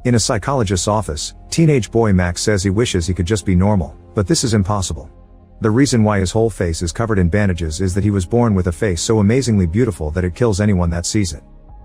In a psychologist's office, teenage boy Max says he wishes he could just be normal, but this is impossible. The reason why his whole face is covered in bandages is that he was born with a face so amazingly beautiful that it kills anyone that sees it.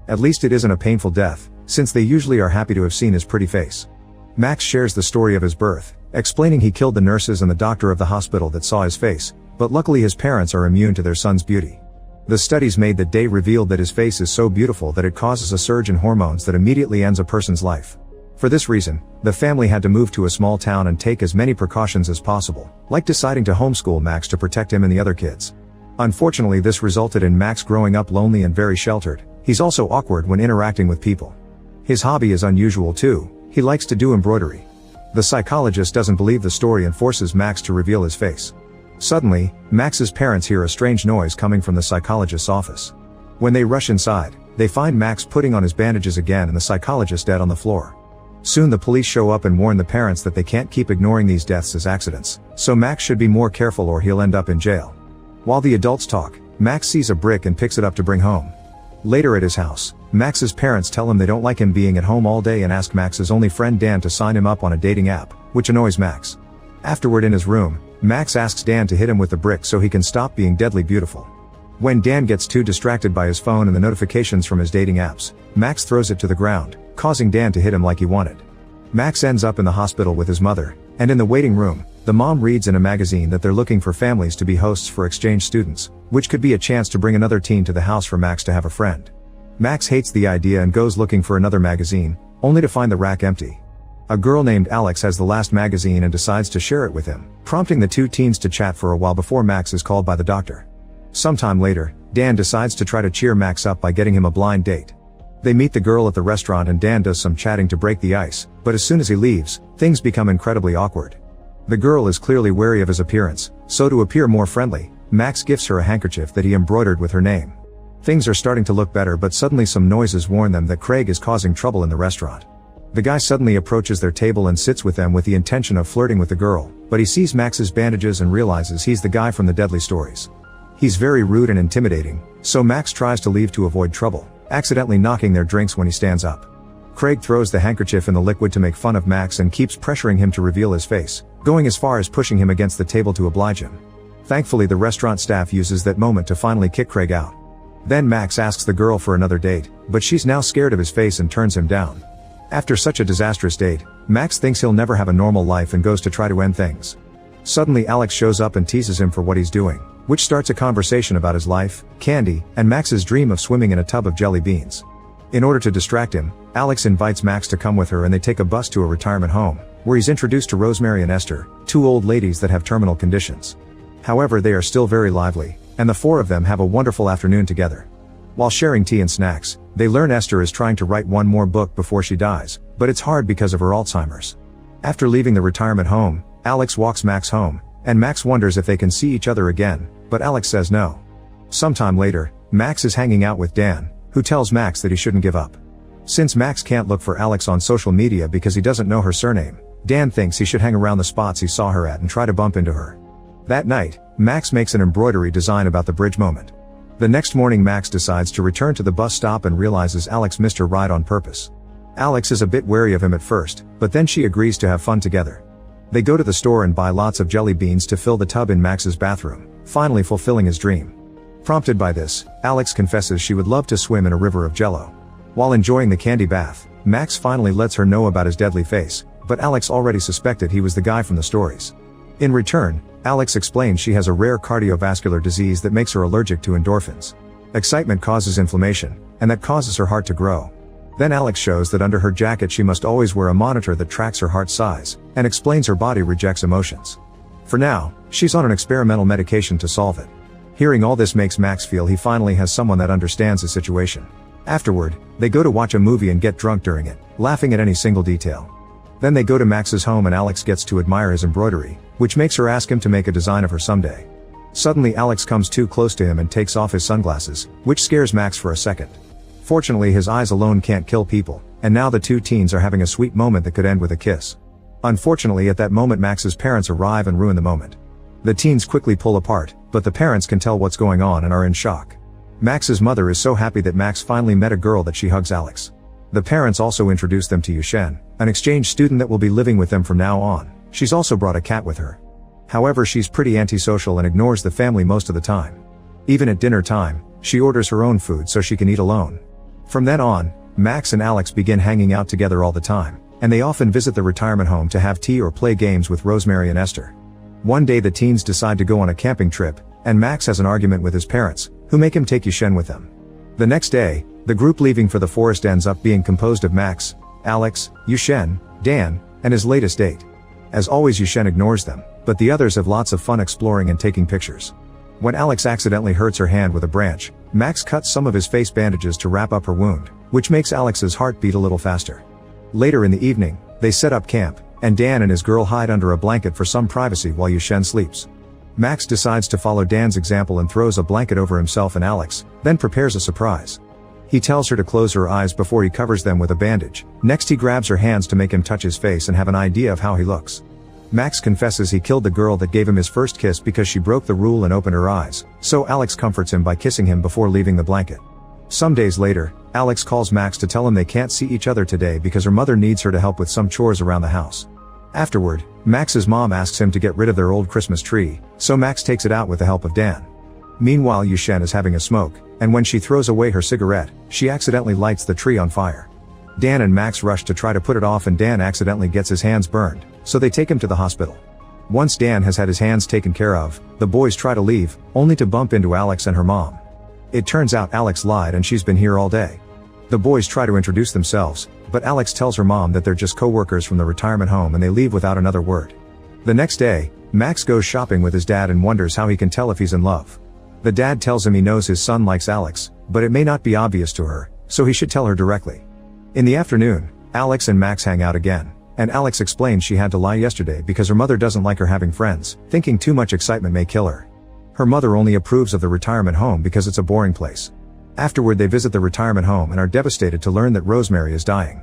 At least it isn't a painful death, since they usually are happy to have seen his pretty face. Max shares the story of his birth, explaining he killed the nurses and the doctor of the hospital that saw his face, but luckily his parents are immune to their son's beauty. The studies made that day revealed that his face is so beautiful that it causes a surge in hormones that immediately ends a person's life. For this reason, the family had to move to a small town and take as many precautions as possible, like deciding to homeschool Max to protect him and the other kids. Unfortunately, this resulted in Max growing up lonely and very sheltered. He's also awkward when interacting with people. His hobby is unusual too. He likes to do embroidery. The psychologist doesn't believe the story and forces Max to reveal his face. Suddenly, Max's parents hear a strange noise coming from the psychologist's office. When they rush inside, they find Max putting on his bandages again and the psychologist dead on the floor. Soon the police show up and warn the parents that they can't keep ignoring these deaths as accidents, so Max should be more careful or he'll end up in jail. While the adults talk, Max sees a brick and picks it up to bring home. Later at his house, Max's parents tell him they don't like him being at home all day and ask Max's only friend Dan to sign him up on a dating app, which annoys Max. Afterward in his room, Max asks Dan to hit him with the brick so he can stop being deadly beautiful. When Dan gets too distracted by his phone and the notifications from his dating apps, Max throws it to the ground, causing Dan to hit him like he wanted. Max ends up in the hospital with his mother, and in the waiting room, the mom reads in a magazine that they're looking for families to be hosts for exchange students, which could be a chance to bring another teen to the house for Max to have a friend. Max hates the idea and goes looking for another magazine, only to find the rack empty. A girl named Alex has the last magazine and decides to share it with him, prompting the two teens to chat for a while before Max is called by the doctor. Sometime later, Dan decides to try to cheer Max up by getting him a blind date. They meet the girl at the restaurant and Dan does some chatting to break the ice, but as soon as he leaves, things become incredibly awkward. The girl is clearly wary of his appearance, so to appear more friendly, Max gifts her a handkerchief that he embroidered with her name. Things are starting to look better, but suddenly some noises warn them that Craig is causing trouble in the restaurant. The guy suddenly approaches their table and sits with them with the intention of flirting with the girl, but he sees Max's bandages and realizes he's the guy from the deadly stories. He's very rude and intimidating, so Max tries to leave to avoid trouble, accidentally knocking their drinks when he stands up. Craig throws the handkerchief in the liquid to make fun of Max and keeps pressuring him to reveal his face, going as far as pushing him against the table to oblige him. Thankfully, the restaurant staff uses that moment to finally kick Craig out. Then Max asks the girl for another date, but she's now scared of his face and turns him down. After such a disastrous date, Max thinks he'll never have a normal life and goes to try to end things. Suddenly Alex shows up and teases him for what he's doing, which starts a conversation about his life, candy, and Max's dream of swimming in a tub of jelly beans. In order to distract him, Alex invites Max to come with her and they take a bus to a retirement home, where he's introduced to Rosemary and Esther, two old ladies that have terminal conditions. However, they are still very lively, and the four of them have a wonderful afternoon together. While sharing tea and snacks, they learn Esther is trying to write one more book before she dies, but it's hard because of her Alzheimer's. After leaving the retirement home, Alex walks Max home, and Max wonders if they can see each other again, but Alex says no. Sometime later, Max is hanging out with Dan, who tells Max that he shouldn't give up. Since Max can't look for Alex on social media because he doesn't know her surname, Dan thinks he should hang around the spots he saw her at and try to bump into her. That night, Max makes an embroidery design about the bridge moment. The next morning Max decides to return to the bus stop and realizes Alex missed her ride on purpose. Alex is a bit wary of him at first, but then she agrees to have fun together. They go to the store and buy lots of jelly beans to fill the tub in Max's bathroom, finally fulfilling his dream. Prompted by this, Alex confesses she would love to swim in a river of jello. While enjoying the candy bath, Max finally lets her know about his deadly face, but Alex already suspected he was the guy from the stories. In return, Alex explains she has a rare cardiovascular disease that makes her allergic to endorphins. Excitement causes inflammation, and that causes her heart to grow. Then Alex shows that under her jacket she must always wear a monitor that tracks her heart size, and explains her body rejects emotions. For now, she's on an experimental medication to solve it. Hearing all this makes Max feel he finally has someone that understands his situation. Afterward, they go to watch a movie and get drunk during it, laughing at any single detail. Then they go to Max's home and Alex gets to admire his embroidery, which makes her ask him to make a design of her someday. Suddenly Alex comes too close to him and takes off his sunglasses, which scares Max for a second. Fortunately, his eyes alone can't kill people, and now the two teens are having a sweet moment that could end with a kiss. Unfortunately, at that moment Max's parents arrive and ruin the moment. The teens quickly pull apart, but the parents can tell what's going on and are in shock. Max's mother is so happy that Max finally met a girl that she hugs Alex. The parents also introduce them to Yushen, an exchange student that will be living with them from now on. She's also brought a cat with her. However, she's pretty antisocial and ignores the family most of the time. Even at dinner time, she orders her own food so she can eat alone. From then on, Max and Alex begin hanging out together all the time, and they often visit the retirement home to have tea or play games with Rosemary and Esther. One day the teens decide to go on a camping trip, and Max has an argument with his parents, who make him take Yushen with them. The next day, the group leaving for the forest ends up being composed of Max, Alex, Yushen, Dan, and his latest date. As always, Yushen ignores them, but the others have lots of fun exploring and taking pictures. When Alex accidentally hurts her hand with a branch, Max cuts some of his face bandages to wrap up her wound, which makes Alex's heart beat a little faster. Later in the evening, they set up camp, and Dan and his girl hide under a blanket for some privacy while Yushen sleeps. Max decides to follow Dan's example and throws a blanket over himself and Alex, then prepares a surprise. He tells her to close her eyes before he covers them with a bandage. Next he grabs her hands to make him touch his face and have an idea of how he looks. Max confesses he killed the girl that gave him his first kiss because she broke the rule and opened her eyes, so Alex comforts him by kissing him before leaving the blanket. Some days later, Alex calls Max to tell him they can't see each other today because her mother needs her to help with some chores around the house. Afterward, Max's mom asks him to get rid of their old Christmas tree, so Max takes it out with the help of Dan. Meanwhile, Yushen is having a smoke, and when she throws away her cigarette, she accidentally lights the tree on fire. Dan and Max rush to try to put it off and Dan accidentally gets his hands burned, so they take him to the hospital. Once Dan has had his hands taken care of, the boys try to leave, only to bump into Alex and her mom. It turns out Alex lied and she's been here all day. The boys try to introduce themselves, but Alex tells her mom that they're just co-workers from the retirement home and they leave without another word. The next day, Max goes shopping with his dad and wonders how he can tell if he's in love. The dad tells him he knows his son likes Alex, but it may not be obvious to her, so he should tell her directly. In the afternoon, Alex and Max hang out again, and Alex explains she had to lie yesterday because her mother doesn't like her having friends, thinking too much excitement may kill her. Her mother only approves of the retirement home because it's a boring place. Afterward they visit the retirement home and are devastated to learn that Rosemary is dying.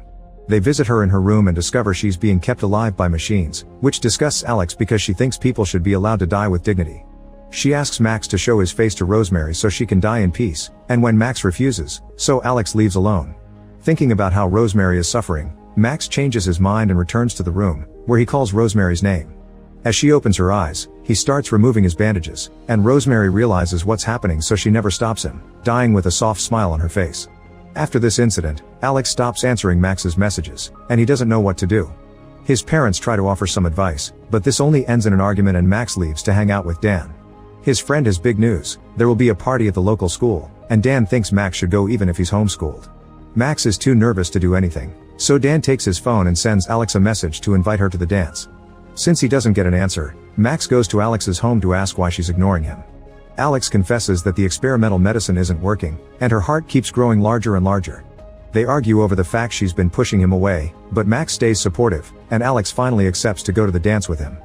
They visit her in her room and discover she's being kept alive by machines, which disgusts Alex because she thinks people should be allowed to die with dignity. She asks Max to show his face to Rosemary so she can die in peace, and when Max refuses, so Alex leaves alone. Thinking about how Rosemary is suffering, Max changes his mind and returns to the room, where he calls Rosemary's name. As she opens her eyes, he starts removing his bandages, and Rosemary realizes what's happening so she never stops him, dying with a soft smile on her face. After this incident, Alex stops answering Max's messages, and he doesn't know what to do. His parents try to offer some advice, but this only ends in an argument and Max leaves to hang out with Dan. His friend has big news: there will be a party at the local school, and Dan thinks Max should go even if he's homeschooled. Max is too nervous to do anything, so Dan takes his phone and sends Alex a message to invite her to the dance. Since he doesn't get an answer, Max goes to Alex's home to ask why she's ignoring him. Alex confesses that the experimental medicine isn't working, and her heart keeps growing larger and larger. They argue over the fact she's been pushing him away, but Max stays supportive, and Alex finally accepts to go to the dance with him.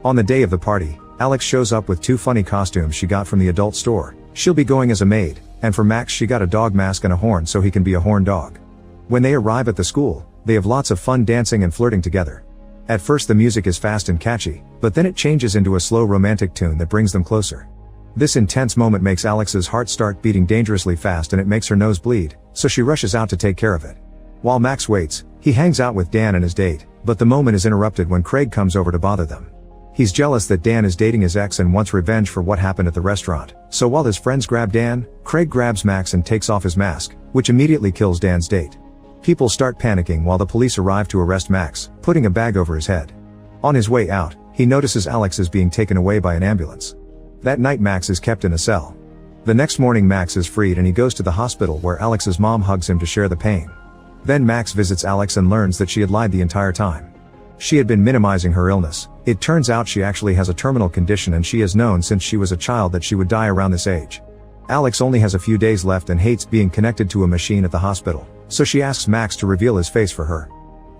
On the day of the party, Alex shows up with 2 funny costumes she got from the adult store. She'll be going as a maid, and for Max she got a dog mask and a horn so he can be a horn dog. When they arrive at the school, they have lots of fun dancing and flirting together. At first the music is fast and catchy, but then it changes into a slow romantic tune that brings them closer. This intense moment makes Alex's heart start beating dangerously fast and it makes her nose bleed, so she rushes out to take care of it. While Max waits, he hangs out with Dan and his date, but the moment is interrupted when Craig comes over to bother them. He's jealous that Dan is dating his ex and wants revenge for what happened at the restaurant, so while his friends grab Dan, Craig grabs Max and takes off his mask, which immediately kills Dan's date. People start panicking while the police arrive to arrest Max, putting a bag over his head. On his way out, he notices Alex is being taken away by an ambulance. That night Max is kept in a cell. The next morning Max is freed and he goes to the hospital where Alex's mom hugs him to share the pain. Then Max visits Alex and learns that she had lied the entire time. She had been minimizing her illness. It turns out she actually has a terminal condition and she has known since she was a child that she would die around this age. Alex only has a few days left and hates being connected to a machine at the hospital, so she asks Max to reveal his face for her.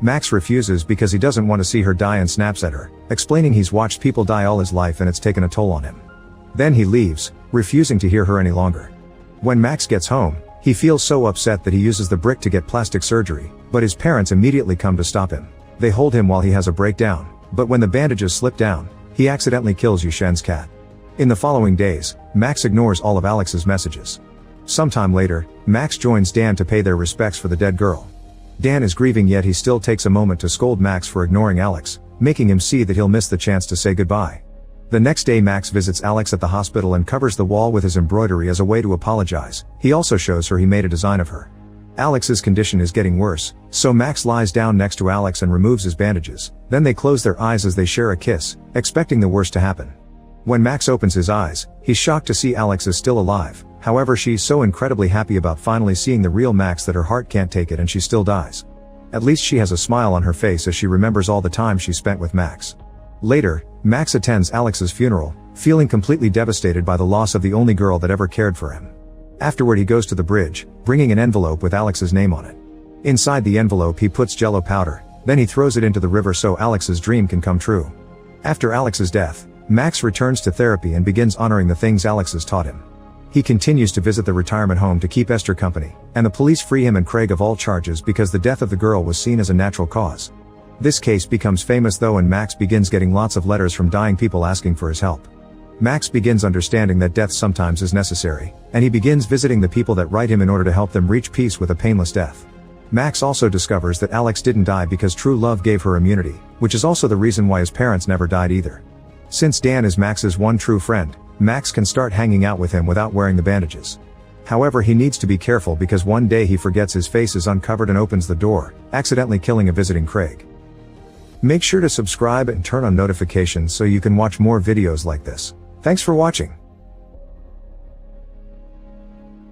Max refuses because he doesn't want to see her die and snaps at her, explaining he's watched people die all his life and it's taken a toll on him. Then he leaves, refusing to hear her any longer. When Max gets home, he feels so upset that he uses the brick to get plastic surgery, but his parents immediately come to stop him. They hold him while he has a breakdown, but when the bandages slip down, he accidentally kills Yushen's cat. In the following days, Max ignores all of Alex's messages. Sometime later, Max joins Dan to pay their respects for the dead girl. Dan is grieving, yet he still takes a moment to scold Max for ignoring Alex, making him see that he'll miss the chance to say goodbye. The next day Max visits Alex at the hospital and covers the wall with his embroidery as a way to apologize. He also shows her he made a design of her. Alex's condition is getting worse, so Max lies down next to Alex and removes his bandages. Then they close their eyes as they share a kiss, expecting the worst to happen. When Max opens his eyes, he's shocked to see Alex is still alive. However, she's so incredibly happy about finally seeing the real Max that her heart can't take it and she still dies. At least she has a smile on her face as she remembers all the time she spent with Max. Later, Max attends Alex's funeral, feeling completely devastated by the loss of the only girl that ever cared for him. Afterward he goes to the bridge, bringing an envelope with Alex's name on it. Inside the envelope he puts Jello powder, then he throws it into the river so Alex's dream can come true. After Alex's death, Max returns to therapy and begins honoring the things Alex has taught him. He continues to visit the retirement home to keep Esther company, and the police free him and Craig of all charges because the death of the girl was seen as a natural cause. This case becomes famous though, and Max begins getting lots of letters from dying people asking for his help. Max begins understanding that death sometimes is necessary, and he begins visiting the people that write him in order to help them reach peace with a painless death. Max also discovers that Alex didn't die because true love gave her immunity, which is also the reason why his parents never died either. Since Dan is Max's one true friend, Max can start hanging out with him without wearing the bandages. However, he needs to be careful because one day he forgets his face is uncovered and opens the door, accidentally killing a visiting Craig. Make sure to subscribe and turn on notifications so you can watch more videos like this. Thanks for watching.